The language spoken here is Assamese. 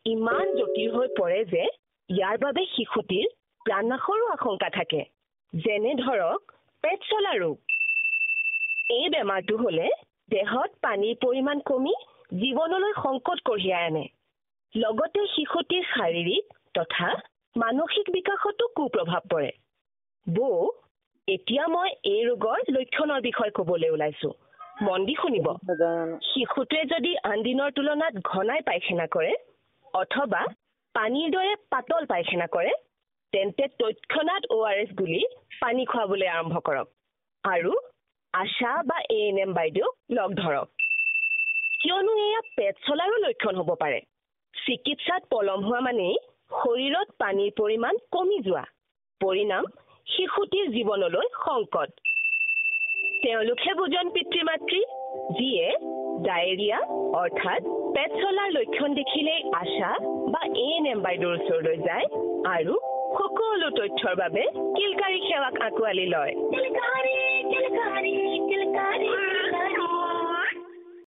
ইমান জটিল হৈ পৰে যে ইয়াৰ বাবে শিশুটিৰ প্ৰাণনাশৰো আশংকা থাকে, যেনে ধৰক পেট চলা ৰোগ। এই বেমাৰটো হ'লে দেহত পানীৰ পৰিমাণ কমি জীৱনলৈ সংকট কঢ়িয়াই আনে। লগতে শিশুটিৰ শাৰীৰিক তথা মানসিক বিকাশতো কুপ্ৰভাৱ পৰে। এতিয়া মই এই ৰোগৰ লক্ষণৰ বিষয়ে ক'বলৈ ওলাইছোঁ। মন দি শুনিব। শিশুটোৱে যদি আন দিনৰ তুলনাত ঘনাই পায়খানা কৰে অথবা পানীৰ দৰে পাতল পায়খানা কৰে, তেন্তে তৎক্ষণাৎ ORS গুলি পানী খুৱাবলৈ আৰম্ভ কৰক আৰু আশা বা ANM বাইদেউক লগ ধৰক। কিয়নো এয়া পেট চলাৰো লক্ষণ হ'ব পাৰে। চিকিৎসাত পলম হোৱা মানেই শৰীৰত পানীৰ পৰিমাণ কমি যোৱা। পৰিণাম শিশুটিৰ জীৱনলৈ সংকট। তেওঁলোকহে বুজন পিতৃ-মাতৃ, যিয়ে ডায়েৰিয়া অৰ্থাৎ পেট চলাৰ লক্ষণ দেখিলেই আশা বা ANM বাইদেউৰ ওচৰলৈ যায় আৰু সকলো তথ্যৰ বাবে কিলকাৰী সেৱাক আঁকোৱালি লয়।